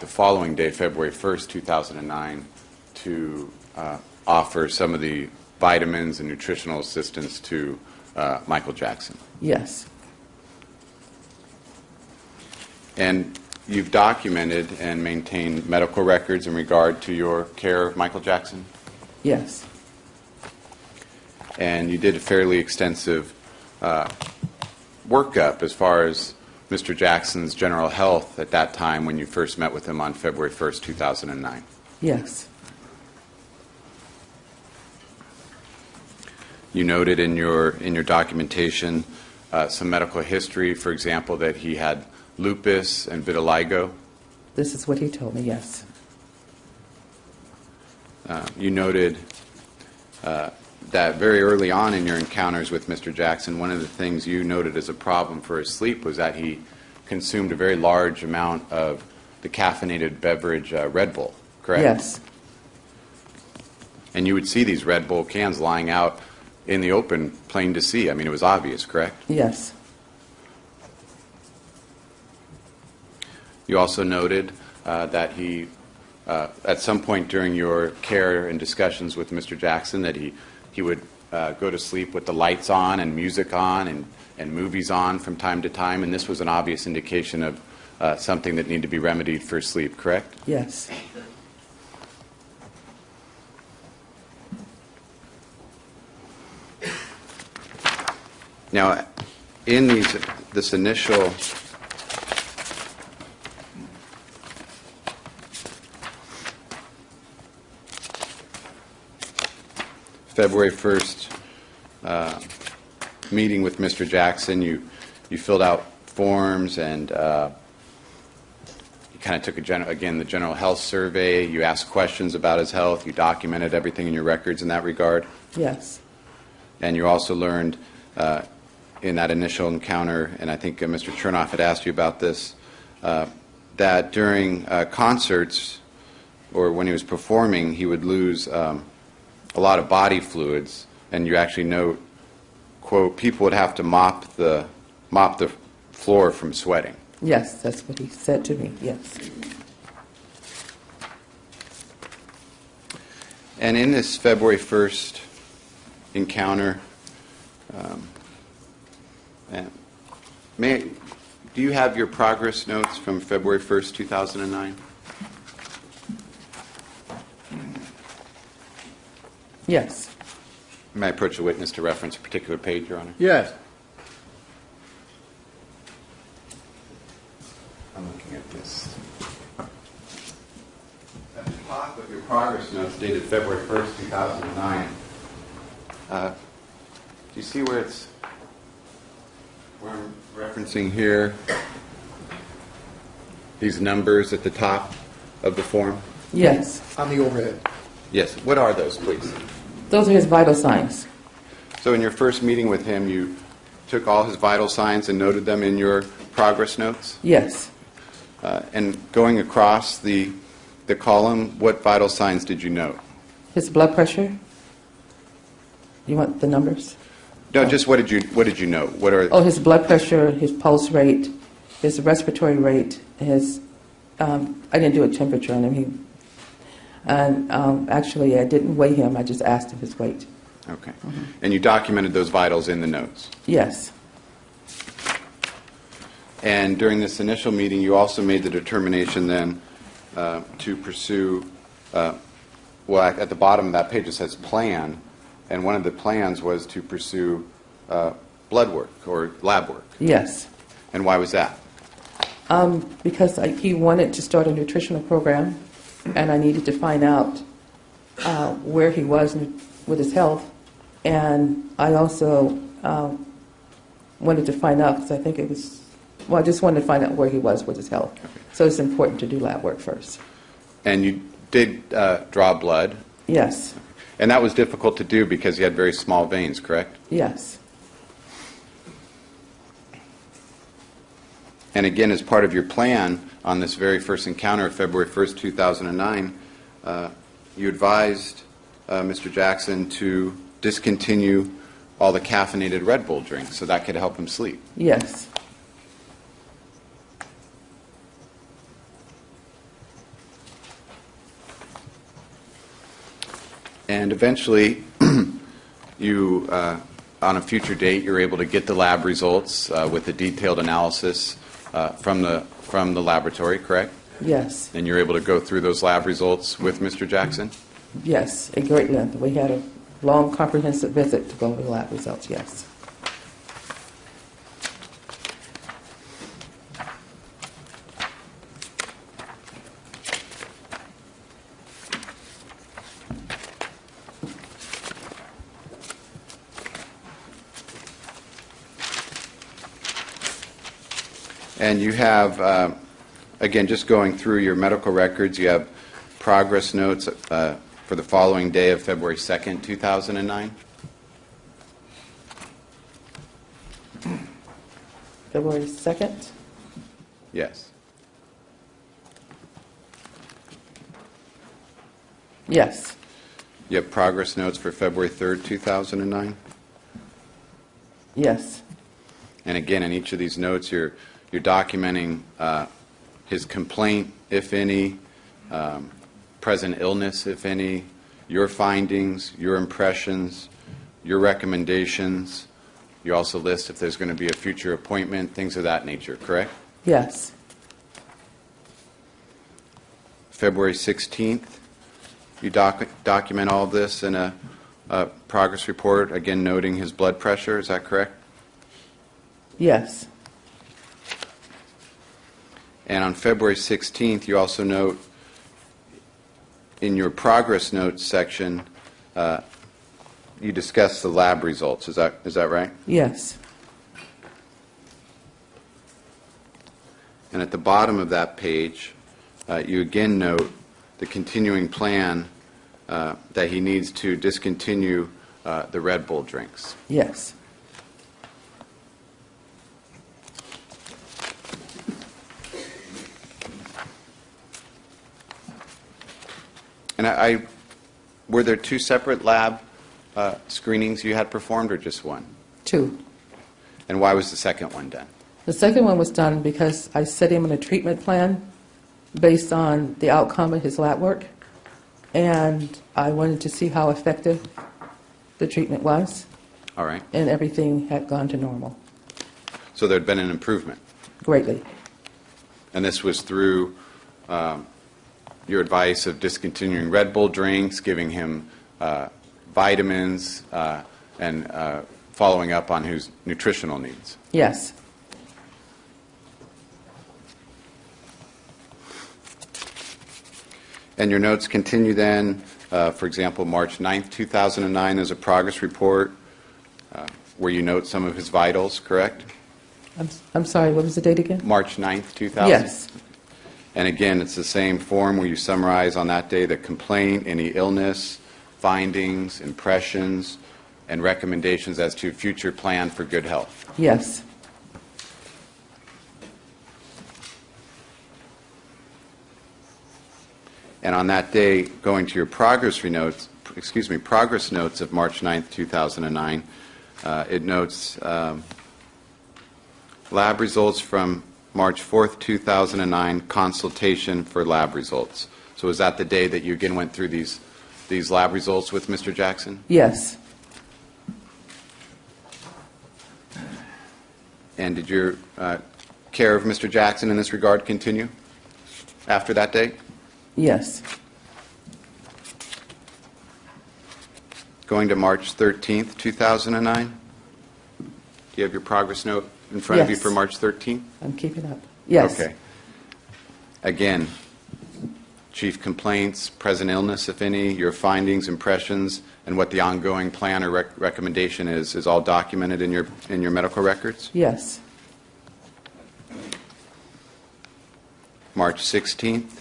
the following day, February 1st, 2009, to offer some of the vitamins and nutritional assistance to Michael Jackson. Yes. And you've documented and maintained medical records in regard to your care of Michael Jackson? Yes. And you did a fairly extensive workup as far as Mr. Jackson's general health at that time when you first met with him on February 1st, 2009. Yes. You noted in your documentation some medical history, for example, that he had lupus and vitiligo. This is what he told me, yes. You noted that very early on in your encounters with Mr. Jackson, one of the things you noted as a problem for his sleep was that he consumed a very large amount of the caffeinated beverage Red Bull, correct? Yes. And you would see these Red Bull cans lying out in the open, plain to see. I mean, it was obvious, correct? Yes. You also noted that he, at some point during your care and discussions with Mr. Jackson, that he would go to sleep with the lights on and music on and movies on from time to time, and this was an obvious indication of something that needed to be remedied for sleep, correct? Yes. Now, in this initial February 1st meeting with Mr. Jackson, you filled out forms and you kind of took the general health survey. You asked questions about his health. You documented everything in your records in that regard. Yes. And you also learned in that initial encounter, and I think Mr. Chernoff had asked you about this, that during concerts or when he was performing, he would lose a lot of body fluids, and you actually note, quote, people would have to mop the floor from sweating. Yes, that's what he said to me, yes. And in this February 1st encounter, do you have your progress notes from February 1st, 2009? Yes. May I approach a witness to reference a particular page, Your Honor? Yes. I'm looking at this. At the top of your progress notes dated February 1st, 2009, do you see where I'm referencing here these numbers at the top of the form? Yes. On the overhead. Yes. What are those, please? Those are his vital signs. So in your first meeting with him, you took all his vital signs and noted them in your progress notes? Yes. And going across the column, what vital signs did you note? His blood pressure. You want the numbers? No, just what did you note? What are? Oh, his blood pressure, his pulse rate, his respiratory rate, his. I didn't do a temperature on him. Actually, I didn't weigh him. I just asked him his weight. Okay. Mm-hmm. And you documented those vitals in the notes? Yes. And during this initial meeting, you also made the determination then to pursue, well, at the bottom of that page it says plan, and one of the plans was to pursue blood work or lab work. Yes. And why was that? Because he wanted to start a nutritional program, and I needed to find out where he was with his health, and I also wanted to find out, because I think it was, well, I just wanted to find out where he was with his health. Okay. So it's important to do lab work first. And you did draw blood? Yes. And that was difficult to do because he had very small veins, correct? Yes. And again, as part of your plan on this very first encounter of February 1st, 2009, you advised Mr. Jackson to discontinue all the caffeinated Red Bull drinks so that could help him sleep. Yes. And eventually, you, on a future date, you're able to get the lab results with a detailed analysis from the laboratory, correct? Yes, And you're able to go through those lab results with Mr. Jackson? yes, a great length. We had a long, comprehensive visit to go over the lab results, yes. And you have, again, just going through your medical records, you have progress notes for the following day of February 2nd, 2009? February 2nd? Yes. Yes, You have progress notes for February 3rd, 2009? yes, And again, in each of these notes, you're documenting his complaint, if any, present illness, if any, your findings, your impressions, your recommendations. You also list if there's going to be a future appointment, things of that nature, correct? yes, February 16th, you document all this in a progress report, again noting his blood pressure, is that correct? yes, And on February 16th, you also note in your progress notes section, you discuss the lab results. Is that right? yes, And at the bottom of that page, you again note the continuing plan that he needs to discontinue the Red Bull drinks. yes, And were there two separate lab screenings you had performed, or just one? 2. And why was the second one done? The second one was done because I set him on a treatment plan based on the outcome of his lab work, and I wanted to see how effective the treatment was, All right. and everything had gone to normal So there had been an improvement. greatly. And this was through your advice of discontinuing Red Bull drinks, giving him vitamins, and following up on his nutritional needs. Yes, And your notes continue then, for example, March 9th, 2009, there's a progress report where you note some of his vitals, correct? I'm sorry, what was the date again? March 9th, 2000? Yes, And again, it's the same form where you summarize on that day the complaint, any illness, findings, impressions, and recommendations as to future plan for good health. yes, And on that day, going to your progress notes of March 9th, 2009, it notes lab results from March 4th, 2009, consultation for lab results. So was that the day that you again went through these lab results with Mr. Jackson? yes, And did your care of Mr. Jackson in this regard continue after that date? yes, Going to March 13th, 2009? Do you have your progress note in front of you Yes. for March 13th? I'm keeping up. Yes, Okay. Again, chief complaints, present illness, if any, your findings, impressions, and what the ongoing plan or recommendation is all documented in your medical records? yes, March 16th,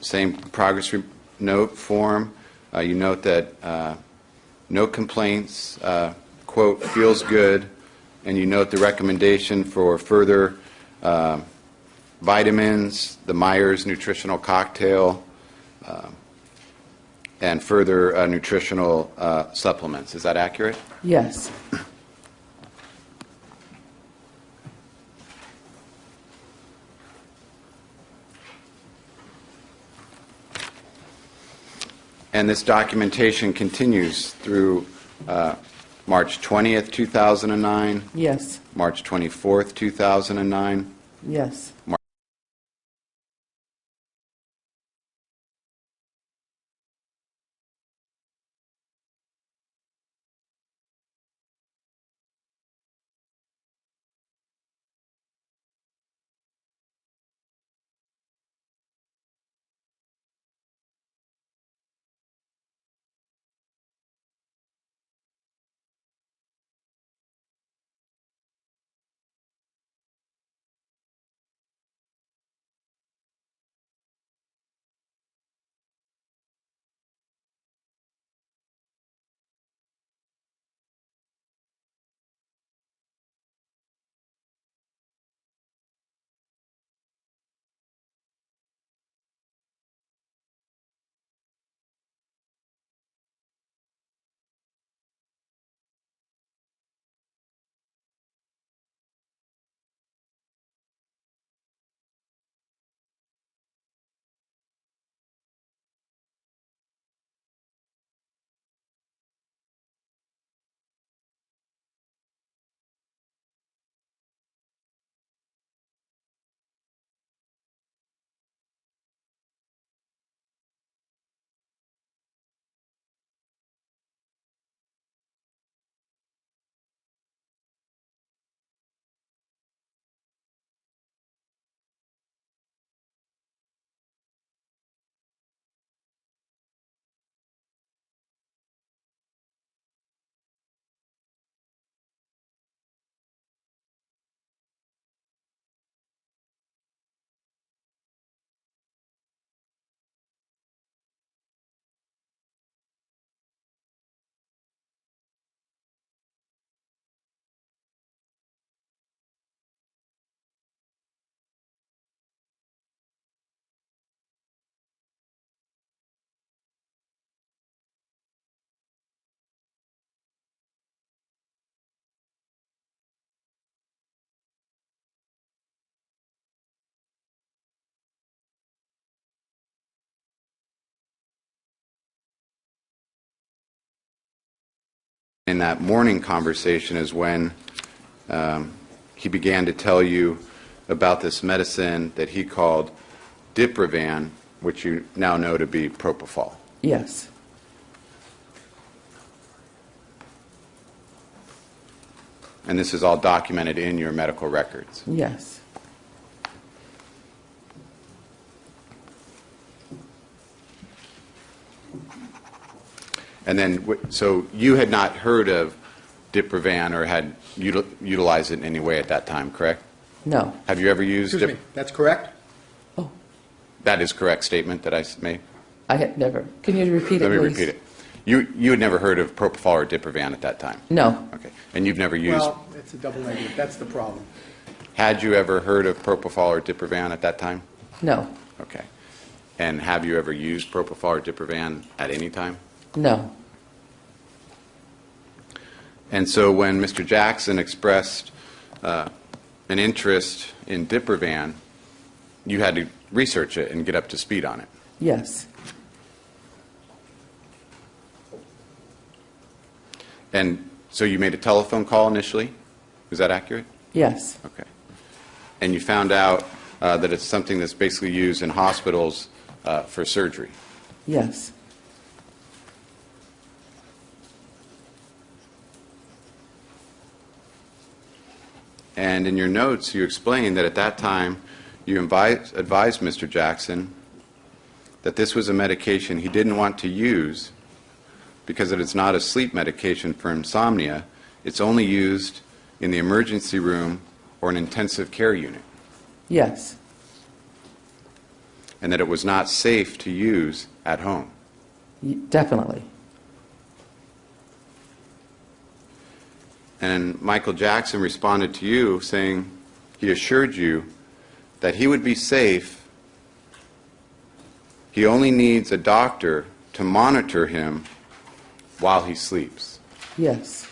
same progress note form. You note that no complaints, quote, feels good, and you note the recommendation for further vitamins, the Myers nutritional cocktail, and further nutritional supplements. Is that accurate? yes, And this documentation continues through March 20th, 2009, Yes. March 24th, 2009. Yes. In that morning conversation is when he began to tell you about this medicine that he called Diprivan, which you now know to be propofol. Yes. And this is all documented in your medical records. Yes. And then, so you had not heard of Diprivan or had utilized it in any way at that time, correct? No. Have you ever used Excuse me, that's correct? Oh, That is correct statement that I made? I had never. Can you repeat it, Let me please? repeat it. You had never heard of propofol or Diprivan at that time? No. Okay. And you've never used... Well, it's a double negative, that's the problem. Had you ever heard of propofol or Diprivan at that time? No. Okay. And have you ever used propofol or Diprivan at any time? No. And so when Mr. Jackson expressed an interest in Diprivan, you had to research it and get up to speed on it. Yes. And so you made a telephone call initially? Is that accurate? Yes. Okay. And you found out that it's something that's basically used in hospitals for surgery? Yes. And in your notes, you explained that at that time, you advised Mr. Jackson that this was a medication he didn't want to use because it is not a sleep medication for insomnia. It's only used in the emergency room or an intensive care unit, Yes. and that it was not safe to use at home. Definitely. And Michael Jackson responded to you saying he assured you that he would be safe. He only needs a doctor to monitor him while he sleeps. Yes.